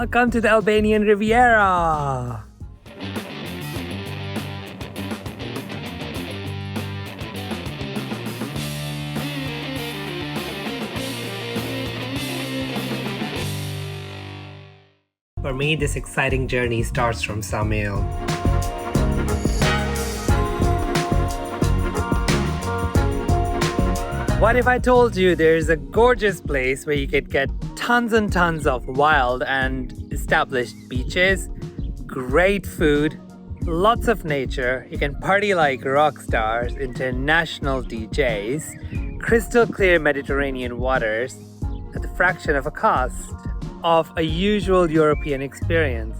Welcome to the Albanian Riviera! For me, this exciting journey starts from Ksamil. What if I told you there's a gorgeous place where you could get tons and tons of wild and established beaches, great food, lots of nature, you can party like rock stars, international DJs, crystal clear Mediterranean waters at the fraction of a cost of a usual European experience?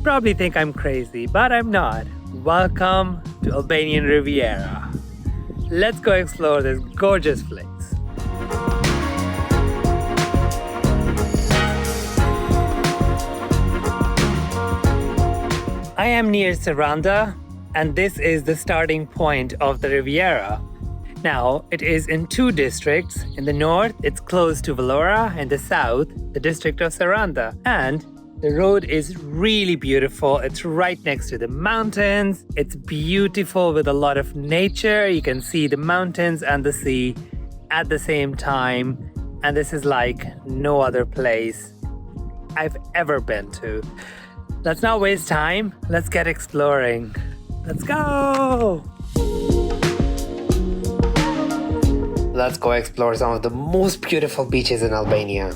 Probably think I'm crazy, but I'm not. Welcome to Albanian Riviera. Let's go explore this gorgeous place. I am near Sarande, and this is the starting point of the Riviera. Now, it is in two districts. In the north, it's close to Vlore, in the south, the district of Sarande. And the road is really beautiful. It's right next to the mountains. It's beautiful with a lot of nature. You can see the mountains and the sea at the same time. And this is like no other place I've ever been to. Let's not waste time. Let's get exploring. Let's go! Let's go explore some of the most beautiful beaches in Albania.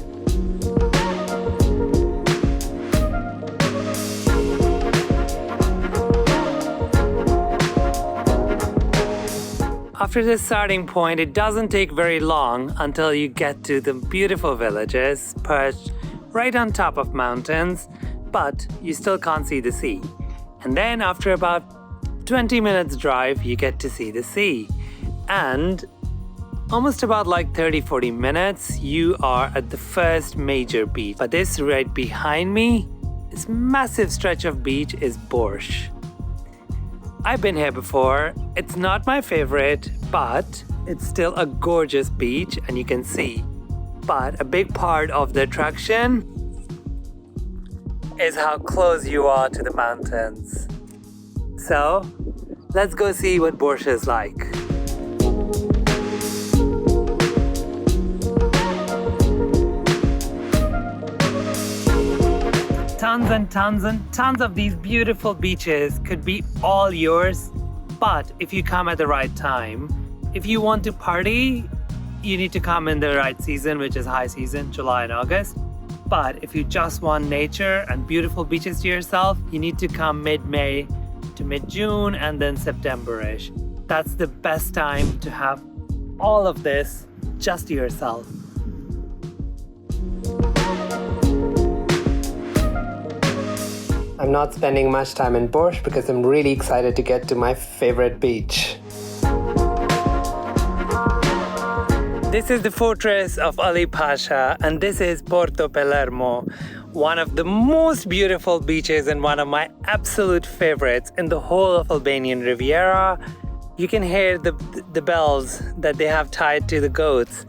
After this starting point, it doesn't take very long until you get to the beautiful villages perched right on top of mountains, but you still can't see the sea. And then after about 20 minutes drive, you get to see the sea. And almost about like 30-40 minutes, you are at the first major beach. But this right behind me, this massive stretch of beach is Borsch. I've been here before. It's not my favorite, but it's still a gorgeous beach and you can see. But a big part of the attraction is how close you are to the mountains. So, let's go see what Borsch is like. Tons and tons and tons of these beautiful beaches could be all yours, but if you come at the right time, if you want to party, you need to come in the right season, which is high season, July and August. But if you just want nature and beautiful beaches to yourself, you need to come mid-May to mid-June and then September-ish. That's the best time to have all of this just to yourself. I'm not spending much time in Borsch because I'm really excited to get to my favorite beach. This is the fortress of Ali Pasha, and this is Porto Palermo, one of the most beautiful beaches and one of my absolute favorites in the whole of Albanian Riviera. You can hear the bells that they have tied to the goats.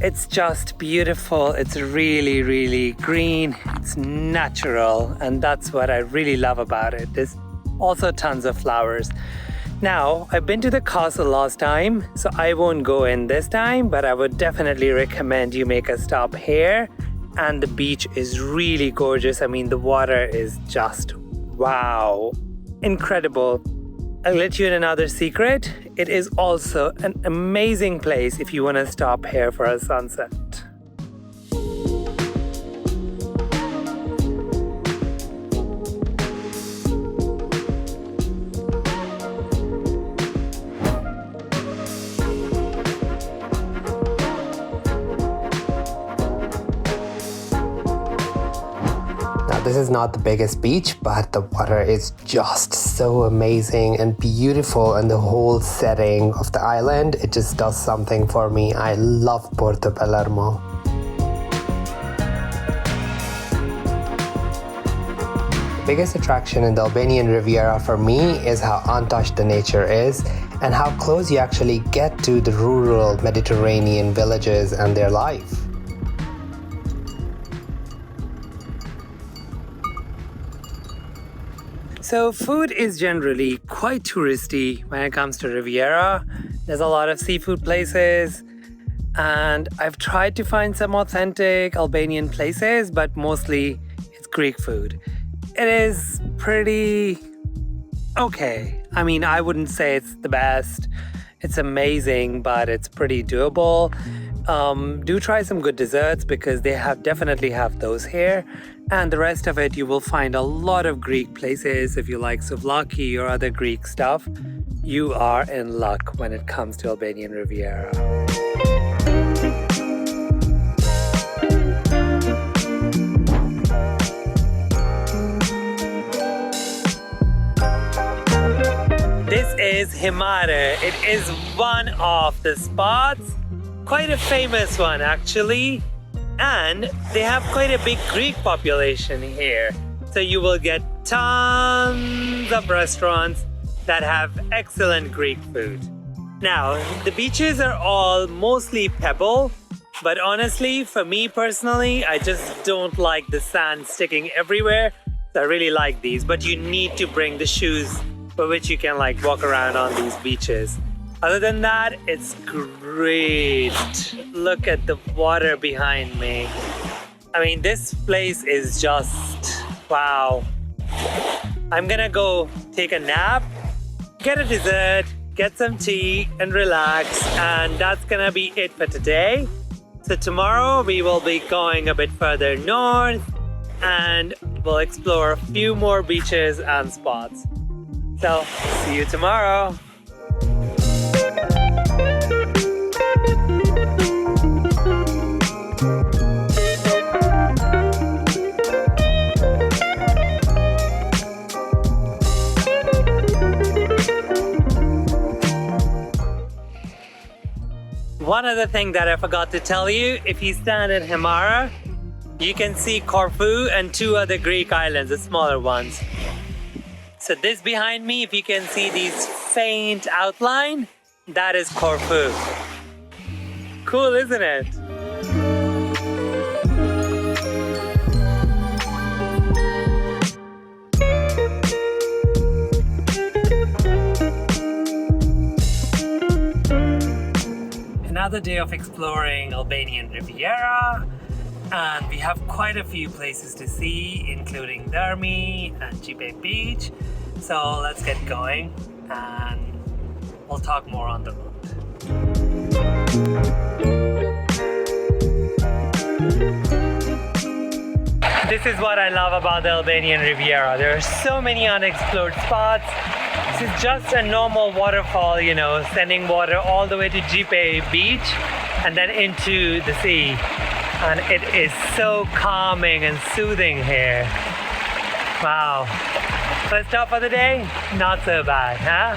It's just beautiful. It's really, really green. It's natural, and that's what I really love about it. There's also tons of flowers. Now, I've been to the castle last time, so I won't go in this time, but I would definitely recommend you make a stop here. And the beach is really gorgeous. I mean, the water is just wow, incredible. I'll let you in another secret. It is also an amazing place if you want to stop here for a sunset. This is not the biggest beach, but the water is just so amazing and beautiful, and the whole setting of the island, it just does something for me. I love Porto Palermo. The biggest attraction in the Albanian Riviera for me is how untouched the nature is and how close you actually get to the rural Mediterranean villages and their life. So food is generally quite touristy when it comes to Riviera. There's a lot of seafood places, and I've tried to find some authentic Albanian places, but mostly it's Greek food. It is pretty okay. I mean, I wouldn't say it's the best. It's amazing, but it's pretty doable. Do try some good desserts because they definitely have those here. And the rest of it, you will find a lot of Greek places. If you like souvlaki or other Greek stuff, you are in luck when it comes to Albanian Riviera. This is Himare. It is one of the spots, quite a famous one actually. And they have quite a big Greek population here. So you will get tons of restaurants that have excellent Greek food. Now, the beaches are all mostly pebble, but honestly, for me personally, I just don't like the sand sticking everywhere. So I really like these, but you need to bring the shoes for which you can like walk around on these beaches. Other than that, it's great. Look at the water behind me. I mean, this place is just wow. I'm gonna go take a nap, get a dessert, get some tea and relax, and that's gonna be it for today. So tomorrow we will be going a bit further north and we'll explore a few more beaches and spots. So, see you tomorrow. One other thing that I forgot to tell you, if you stand in Himare, you can see Corfu and two other Greek islands, the smaller ones. So this behind me, if you can see these faint outline, that is Corfu. Cool, isn't it? Another day of exploring Albanian Riviera, and we have quite a few places to see, including Dhermi and Gjipe Beach. So let's get going and we'll talk more on the road. This is what I love about the Albanian Riviera. There are so many unexplored spots. This is just a normal waterfall, you know, sending water all the way to Gjipe Beach and then into the sea. And it is so calming and soothing here. Wow. First stop for the day? Not so bad, huh?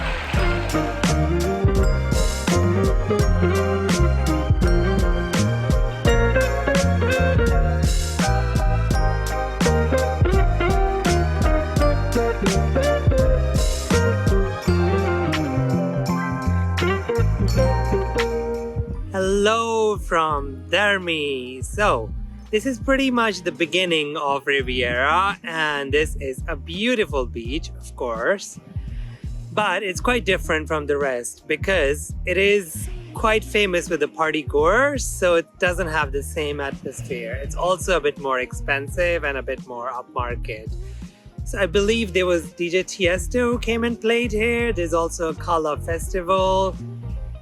Hello from Dhermi. So this is pretty much the beginning of Riviera, and this is a beautiful beach, of course, but it's quite different from the rest because it is quite famous with the party goers, so it doesn't have the same atmosphere. It's also a bit more expensive and a bit more upmarket. So I believe there was DJ Tiesto who came and played here. There's also a Kala festival.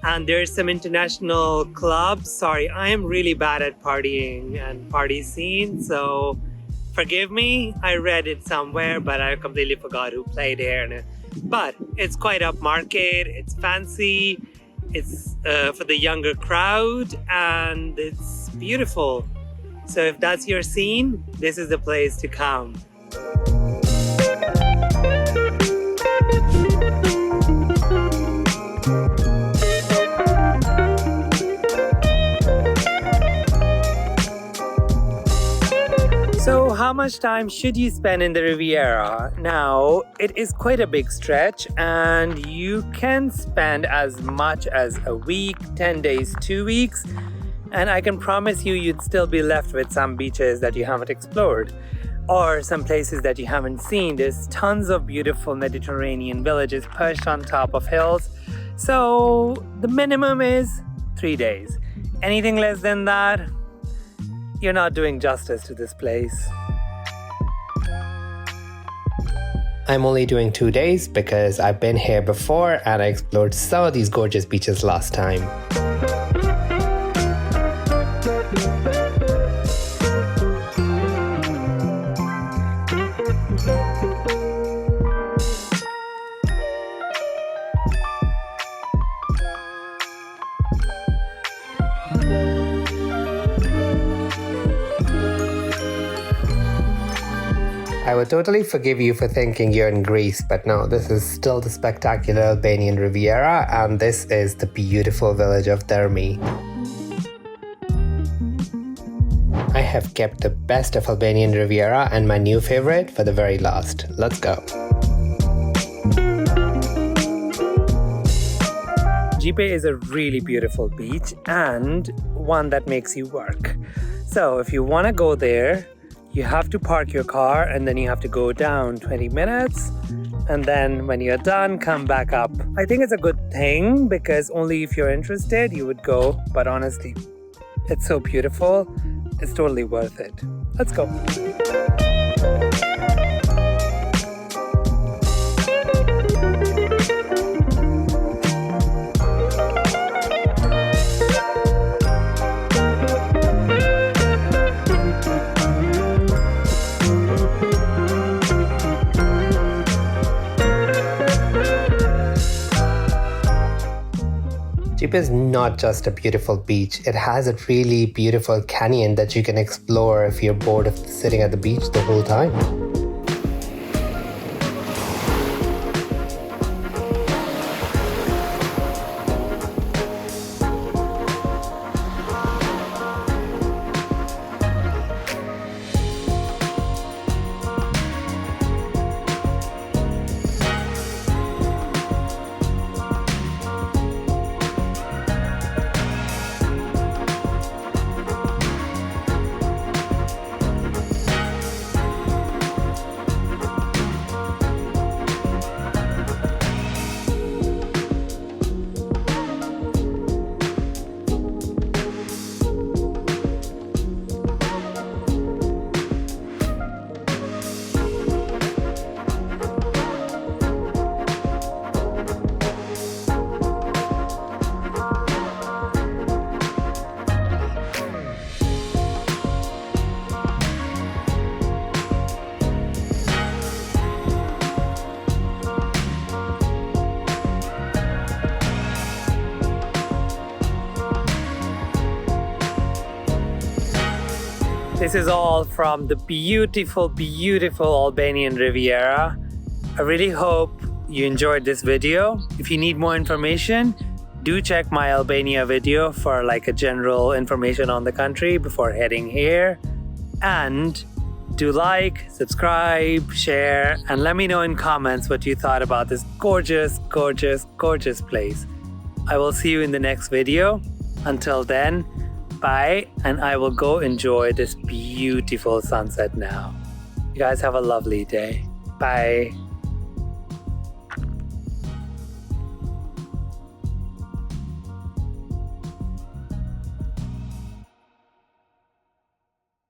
And there's some international clubs. Sorry, I am really bad at partying and party scene, so forgive me. I read it somewhere, but I completely forgot who played here. But it's quite upmarket, it's fancy, it's for the younger crowd, and it's beautiful. So if that's your scene, this is the place to come. So how much time should you spend in the Riviera? Now, it is quite a big stretch and you can spend as much as a week, 10 days, 2 weeks. And I can promise you, you'd still be left with some beaches that you haven't explored. or some places that you haven't seen. There's tons of beautiful Mediterranean villages perched on top of hills. So the minimum is 3 days. Anything less than that, you're not doing justice to this place. I'm only doing 2 days because I've been here before and I explored some of these gorgeous beaches last time. I would totally forgive you for thinking you're in Greece, but no, this is still the spectacular Albanian Riviera, and this is the beautiful village of Dhermi. I have kept the best of Albanian Riviera and my new favorite for the very last. Let's go. Gjipe is a really beautiful beach and one that makes you work. So if you want to go there, you have to park your car and then you have to go down 20 minutes and then when you're done, come back up. I think it's a good thing because only if you're interested, you would go. But honestly, it's so beautiful. It's totally worth it. Let's go. Gjipe is not just a beautiful beach, it has a really beautiful canyon that you can explore if you're bored of sitting at the beach the whole time. This is all from the beautiful, beautiful Albanian Riviera. I really hope you enjoyed this video. If you need more information, do check my Albania video for like a general information on the country before heading here. And do like, subscribe, share, and let me know in comments what you thought about this gorgeous, gorgeous, gorgeous place. I will see you in the next video. Until then, bye, and I will go enjoy this beautiful sunset now. You guys have a lovely day. Bye.